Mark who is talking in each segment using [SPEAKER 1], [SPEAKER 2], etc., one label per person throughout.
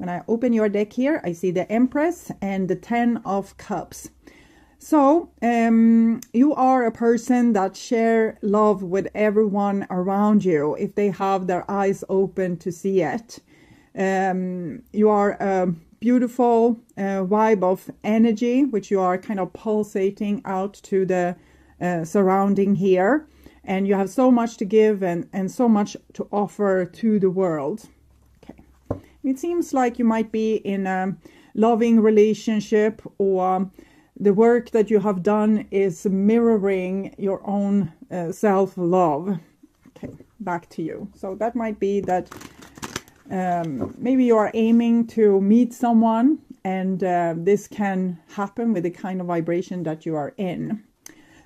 [SPEAKER 1] When I open your deck here, I see the Empress and the 10 of Cups. So you are a person that share love with everyone around you if they have their eyes open to see it. You are a beautiful vibe of energy, which you are kind of pulsating out to the surrounding here. And you have so much to give and so much to offer to the world. Okay. It seems like you might be in a loving relationship, or the work that you have done is mirroring your own self-love. Okay, back to you. So that might be that maybe you are aiming to meet someone, and this can happen with the kind of vibration that you are in.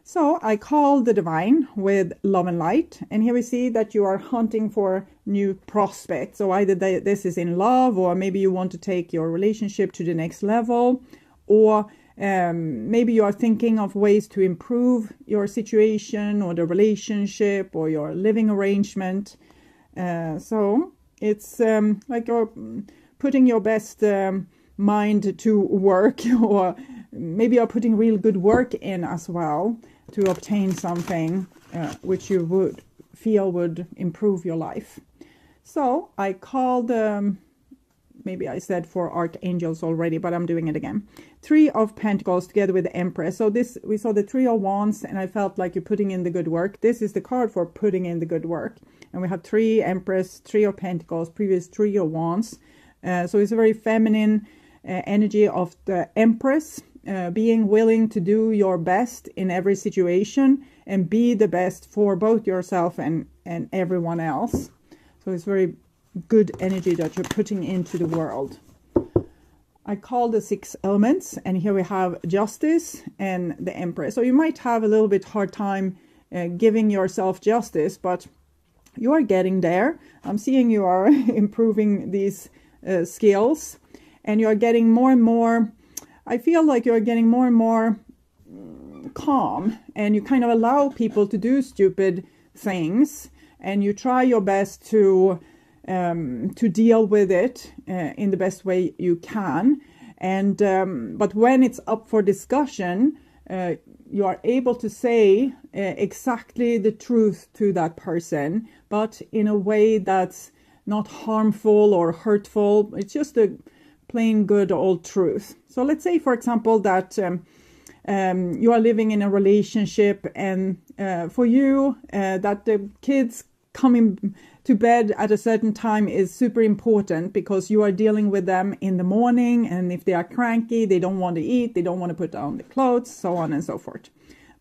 [SPEAKER 1] So I call the divine with love and light, and here we see that you are hunting for new prospects. So either this is in love, or maybe you want to take your relationship to the next level, or maybe you are thinking of ways to improve your situation or the relationship or your living arrangement. So it's like you're putting your best mind to work, or maybe you're putting real good work in as well to obtain something which you would feel would improve your life. So I called, maybe I said 4 archangels already, but I'm doing it again. 3 of Pentacles together with the Empress. So this, we saw the 3 of Wands, and I felt like you're putting in the good work. This is the card for putting in the good work. And we have 3 Empress, 3 of Pentacles, previous 3 of Wands. So it's a very feminine energy of the Empress, being willing to do your best in every situation and be the best for both yourself and everyone else. So it's very good energy that you're putting into the world. I call the 6 elements, and here we have justice and the Empress. So you might have a little bit hard time giving yourself justice, but you are getting there. I'm seeing you are improving these skills, and you are getting more and more, I feel like you're getting more and more calm, and you kind of allow people to do stupid things, and you try your best to deal with it in the best way you can. And but when it's up for discussion, you are able to say exactly the truth to that person, but in a way that's not harmful or hurtful. It's just a plain good old truth. So let's say, for example, that you are living in a relationship, and for you that the kids coming to bed at a certain time is super important, because you are dealing with them in the morning, and if they are cranky, they don't want to eat, they don't want to put on the clothes, so on and so forth.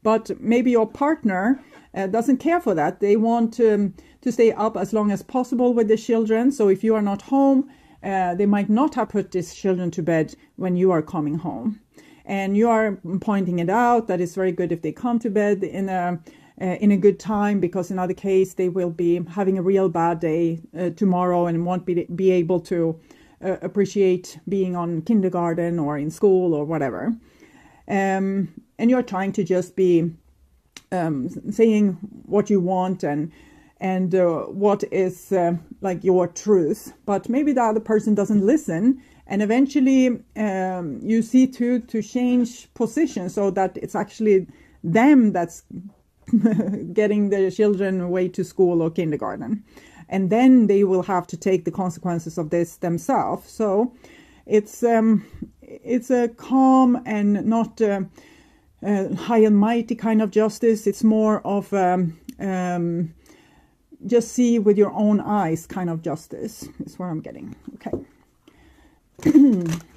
[SPEAKER 1] But maybe your partner doesn't care for that. They want to stay up as long as possible with the children. So if you are not home, they might not have put these children to bed when you are coming home. And you are pointing it out that it's very good if they come to bed in a good time, because in other case they will be having a real bad day tomorrow and won't be able to appreciate being on kindergarten or in school or whatever. And you're trying to just be saying what you want and what is like your truth, but maybe the other person doesn't listen, and eventually you see to change position so that it's actually them that's getting the children away to school or kindergarten, and then they will have to take the consequences of this themselves. So it's a calm and not high and mighty kind of justice. It's more of just see with your own eyes kind of justice is where I'm getting. Okay.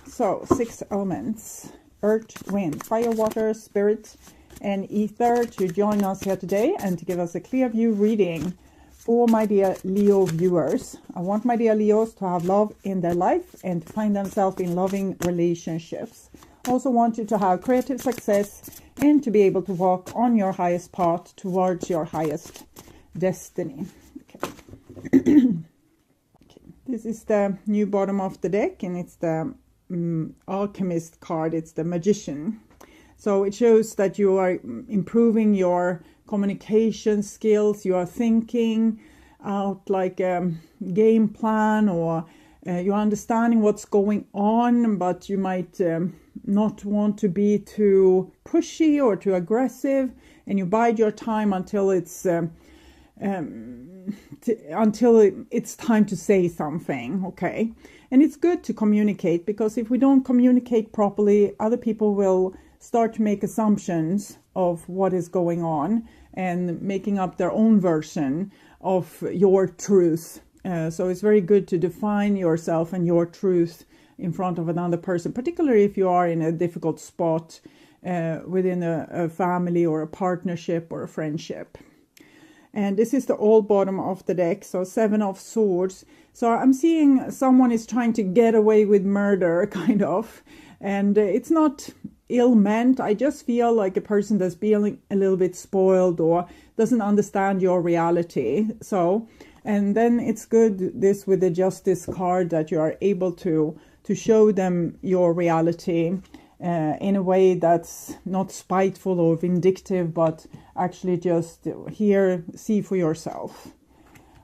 [SPEAKER 1] So 6 elements: earth, wind, fire, water, spirit, and ether, to join us here today and to give us a clear view reading for my dear Leo viewers. I want my dear Leos to have love in their life and to find themselves in loving relationships. I also want you to have creative success and to be able to walk on your highest path towards your highest destiny. Okay. Okay. This is the new bottom of the deck, and it's the alchemist card. It's the magician. So it shows that you are improving your communication skills. You are thinking out like a game plan, or you're understanding what's going on, but you might not want to be too pushy or too aggressive, and you bide your time until it's time to say something, okay? And it's good to communicate, because if we don't communicate properly, other people will start to make assumptions of what is going on and making up their own version of your truth. So it's very good to define yourself and your truth in front of another person, particularly if you are in a difficult spot within a family or a partnership or a friendship. And this is the old bottom of the deck, so 7 of Swords. So I'm seeing someone is trying to get away with murder, kind of. And it's not ill meant. I just feel like a person that's feeling a little bit spoiled or doesn't understand your reality. So, and then it's good, this with the Justice card, that you are able to show them your reality in a way that's not spiteful or vindictive, but actually just see for yourself.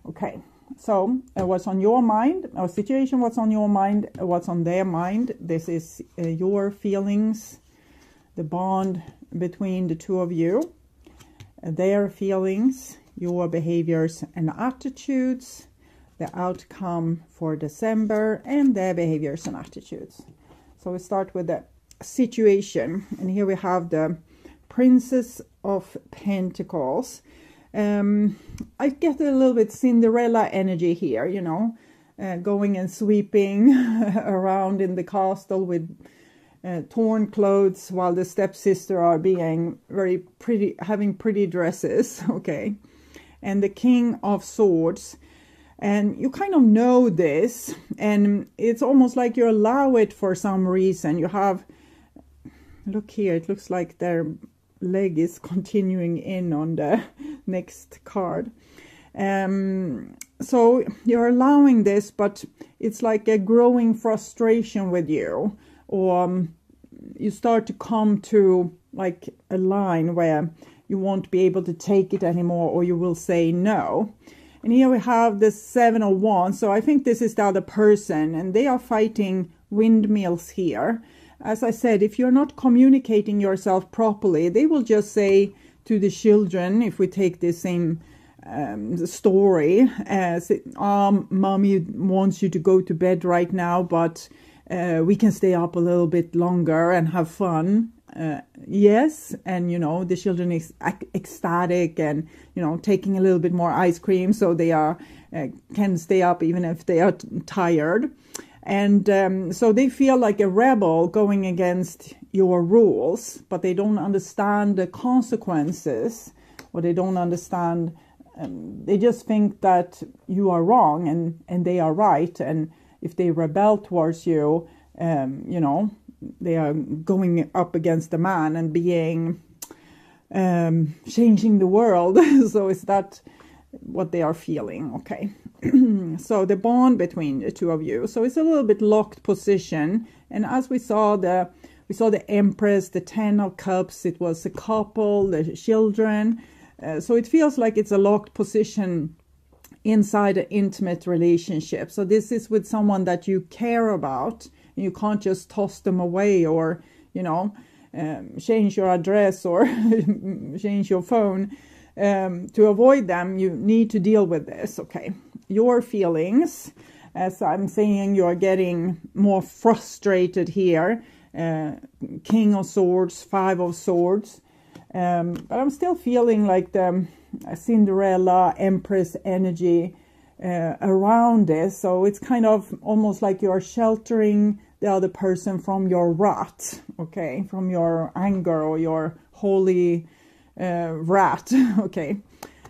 [SPEAKER 1] Okay, so what's on your mind, or situation, what's on your mind, what's on their mind. This is your feelings, the bond between the two of you, their feelings, your behaviors and attitudes, the outcome for December, and their behaviors and attitudes. So we start with the situation, and here we have the Princess of Pentacles. I get a little bit Cinderella energy here, you know, going and sweeping around in the castle with torn clothes, while the stepsister are being very pretty, having pretty dresses, okay? And the King of Swords. And you kind of know this, and it's almost like you allow it for some reason. You have, look here, it looks like their leg is continuing in on the next card. So you're allowing this, but it's like a growing frustration with you, or you start to come to like a line where you won't be able to take it anymore, or you will say no. And here we have the 7 of Wands. So I think this is the other person, and they are fighting windmills here. As I said, if you're not communicating yourself properly, they will just say to the children, if we take the same story, as mommy wants you to go to bed right now, but we can stay up a little bit longer and have fun. Yes, and you know, the children is ecstatic and, you know, taking a little bit more ice cream, so they are can stay up even if they are tired. And so they feel like a rebel going against your rules, but they don't understand the consequences, or they don't understand, they just think that you are wrong and they are right. And if they rebel towards you, you know, they are going up against the man and being, changing the world. So is that what they are feeling? Okay. So the bond between the two of you. So it's a little bit locked position. And as we saw the Empress, the 10 of Cups, it was a couple, the children. So it feels like it's a locked position inside an intimate relationship. So this is with someone that you care about. You can't just toss them away, or, you know, change your address or change your phone. To avoid them, you need to deal with this, okay? Your feelings, as I'm saying, you're getting more frustrated here. King of Swords, 5 of Swords. But I'm still feeling like the Cinderella, Empress energy around this. So it's kind of almost like you're sheltering the other person from your wrath, okay, from your anger or your holy wrath, okay.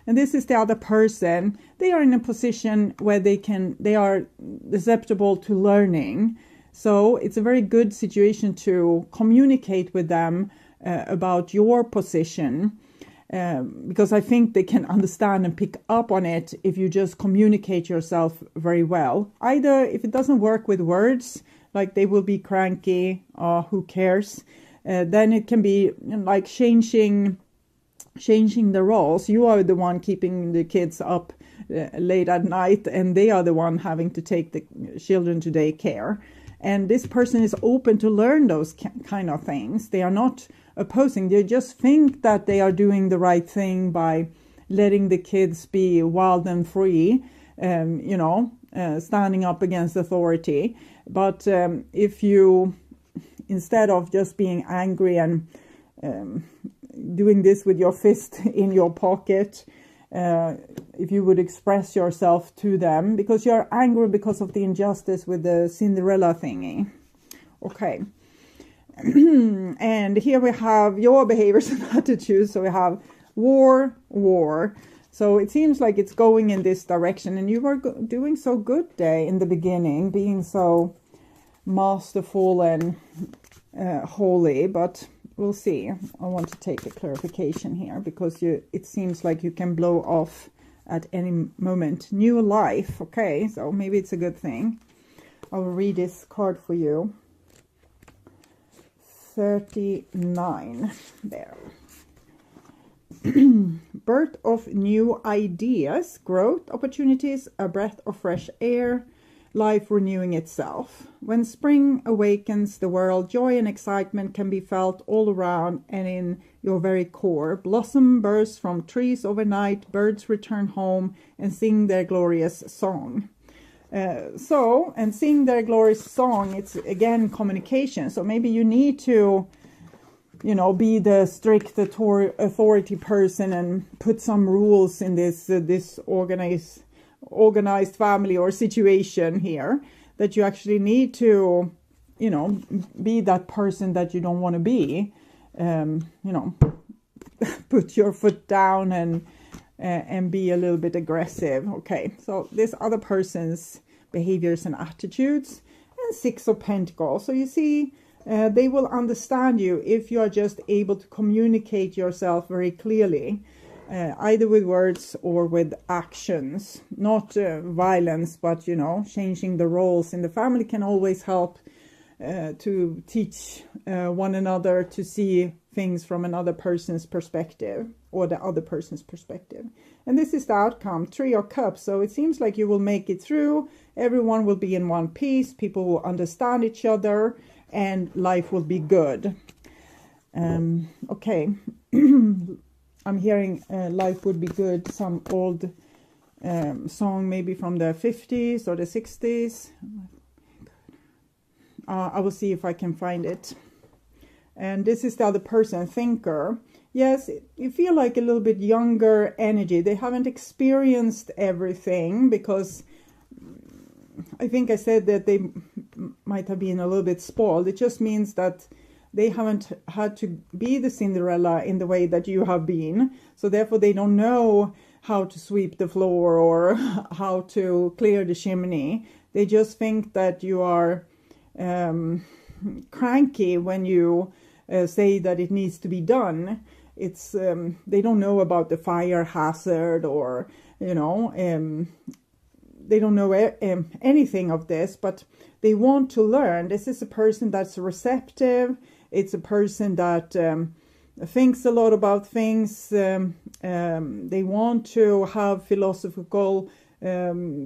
[SPEAKER 1] And this is the other person. They are in a position where they are susceptible to learning. So it's a very good situation to communicate with them about your position. Because I think they can understand and pick up on it if you just communicate yourself very well. Either if it doesn't work with words, like they will be cranky, or who cares, then it can be, you know, like changing the roles. You are the one keeping the kids up late at night, and they are the one having to take the children to daycare. And this person is open to learn those kind of things. They are not opposing. They just think that they are doing the right thing by letting the kids be wild and free, standing up against authority. But if you, instead of just being angry and doing this with your fist in your pocket, if you would express yourself to them, because you're angry because of the injustice with the Cinderella thingy. Okay. And here we have your behaviors and attitudes. So we have war. So it seems like it's going in this direction, and you were doing so good day in the beginning, being so masterful and holy, but we'll see. I want to take a clarification here, because it seems like you can blow off at any moment. New life. Okay, so maybe it's a good thing. I will read this card for you. 39 there. Birth of new ideas, growth opportunities, a breath of fresh air, life renewing itself. When spring awakens the world, joy and excitement can be felt all around and in your very core. Blossom bursts from trees overnight, birds return home and sing their glorious song. And sing their glorious song, it's again communication. So maybe you need to, be the strict authority person and put some rules in this organized family or situation here, that you actually need to, be that person that you don't want to be. Put your foot down and be a little bit aggressive. Okay, so this other person's behaviors and attitudes, and 6 of Pentacles. So you see, they will understand you if you are just able to communicate yourself very clearly, either with words or with actions. Not violence, but changing the roles in the family can always help to teach one another to see things from another person's perspective, or the other person's perspective. And this is the outcome, 3 of Cups. So it seems like you will make it through. Everyone will be in one piece. People will understand each other, and life will be good. Okay. I'm hearing life would be good. Some old song, maybe from the 50s or the 60s. I will see if I can find it. And this is the other person, thinker. Yes, you feel like a little bit younger energy. They haven't experienced everything, because I think I said that they might have been a little bit spoiled. It just means that they haven't had to be the Cinderella in the way that you have been. So therefore they don't know how to sweep the floor or how to clear the chimney. They just think that you are cranky when you say that it needs to be done. It's they don't know about the fire hazard, or they don't know anything of this, but they want to learn. This is a person that's receptive. It's a person that thinks a lot about things. They want to have philosophical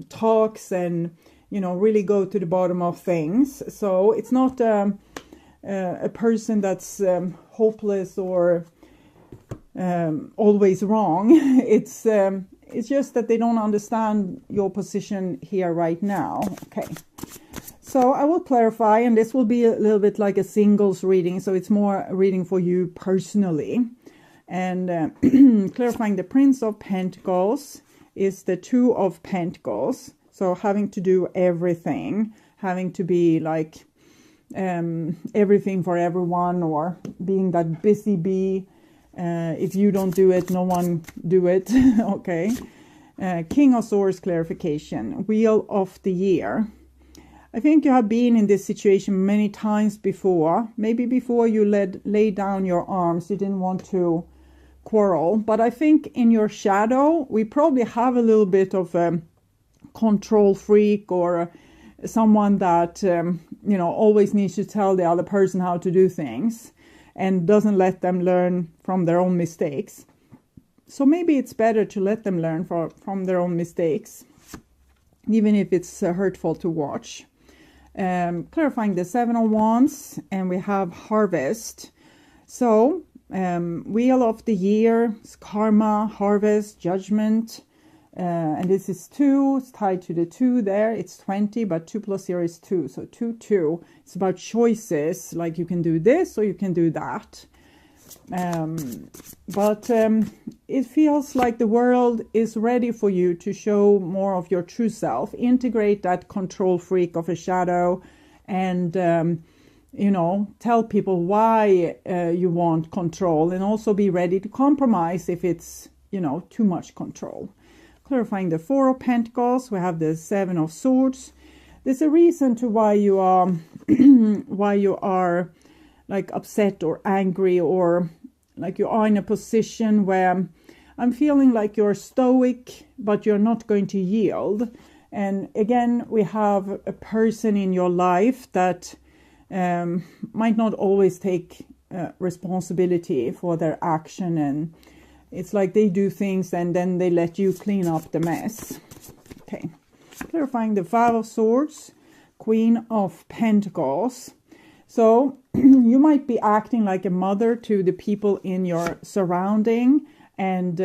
[SPEAKER 1] talks and really go to the bottom of things. So it's not a person that's hopeless or always wrong. It's just that they don't understand your position here right now. Okay, so I will clarify, and this will be a little bit like a singles reading, so it's more a reading for you personally. And clarifying, the Prince of Pentacles is the 2 of Pentacles. So having to do everything, having to be like everything for everyone, or being that busy bee. If you don't do it, no one do it. Okay. King of Swords, clarification. Wheel of the Year. I think you have been in this situation many times before. Maybe before you lay down your arms, you didn't want to quarrel. But I think in your shadow, we probably have a little bit of a control freak, or someone that, always needs to tell the other person how to do things, and doesn't let them learn from their own mistakes. So maybe it's better to let them learn from their own mistakes, even if it's hurtful to watch. Clarifying the 7 of Wands, and we have Harvest. So wheel of the year, karma, harvest, judgment, and this is 2. It's tied to the 2 there. It's 20, but 2 plus 0 is 2, so 2 2. It's about choices, like you can do this or you can do that. But it feels like the world is ready for you to show more of your true self. Integrate that control freak of a shadow, and you know, tell people why you want control, and also be ready to compromise if it's, you know, too much control. Clarifying the 4 of Pentacles, we have the 7 of Swords. There's a reason to why you are why you are like upset or angry, or like you are in a position where I'm feeling like you're stoic, but you're not going to yield. And again, we have a person in your life that might not always take responsibility for their action, and it's like they do things and then they let you clean up the mess. Okay, clarifying the 5 of Swords, Queen of Pentacles. So you might be acting like a mother to the people in your surrounding, and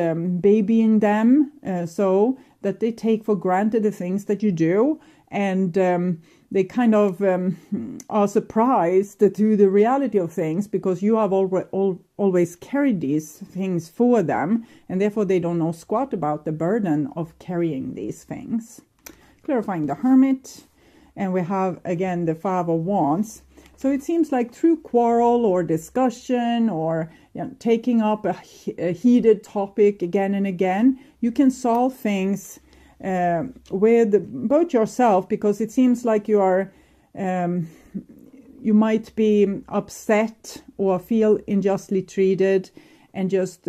[SPEAKER 1] babying them so that they take for granted the things that you do, and they kind of are surprised to the reality of things, because you have always carried these things for them, and therefore they don't know squat about the burden of carrying these things. Clarifying the Hermit, and we have again the 5 of Wands. So it seems like through quarrel or discussion, or taking up a heated topic again and again, you can solve things with both yourself, because it seems like you are you might be upset or feel unjustly treated, and just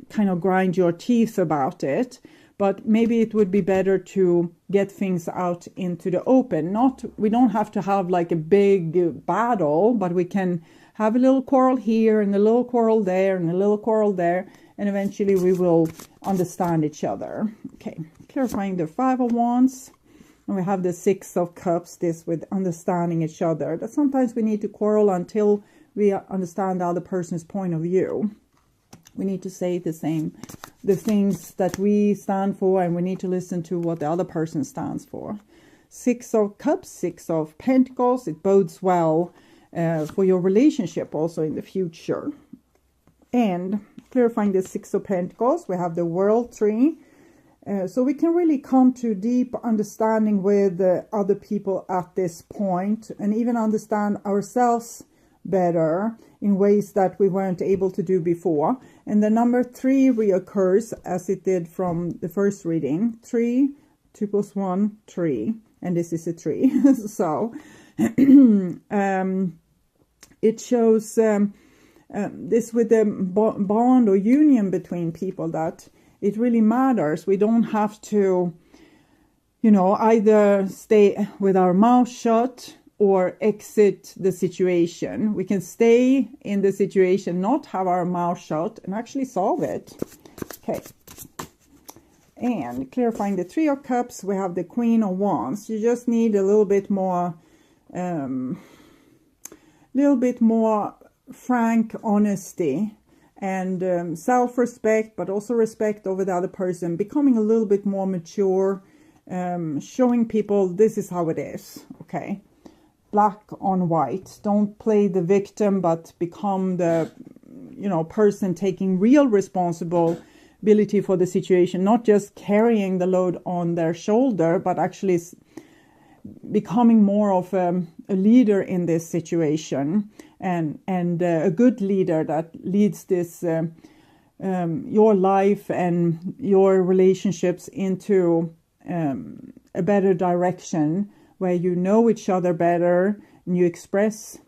[SPEAKER 1] kind of grind your teeth about it. But maybe it would be better to get things out into the open. We don't have to have like a big battle, but we can have a little quarrel here and a little quarrel there and a little quarrel there, and eventually we will understand each other. Okay, clarifying the 5 of Wands, and we have the 6 of Cups, this with understanding each other. That sometimes we need to quarrel until we understand the other person's point of view. We need to say the things that we stand for, and we need to listen to what the other person stands for. 6 of Cups, 6 of Pentacles, it bodes well for your relationship also in the future. And clarifying the 6 of Pentacles, we have the World Tree. So we can really come to deep understanding with other people at this point, and even understand ourselves better in ways that we weren't able to do before. And the number 3 reoccurs as it did from the first reading. 3, 2 plus 1, 3. And this is a 3. So it shows this with the bond or union between people, that it really matters. We don't have to, you know, either stay with our mouth shut or exit the situation. We can stay in the situation, not have our mouth shut, and actually solve it. Okay. And clarifying the 3 of Cups, we have the Queen of Wands. You just need a little bit more frank honesty and self-respect, but also respect over the other person, becoming a little bit more mature, showing people this is how it is. Okay. Black on white. Don't play the victim, but become the, you know, person taking real responsibility for the situation, not just carrying the load on their shoulder, but actually becoming more of a leader in this situation, and a good leader that leads this your life and your relationships into a better direction, where you know each other better, and you express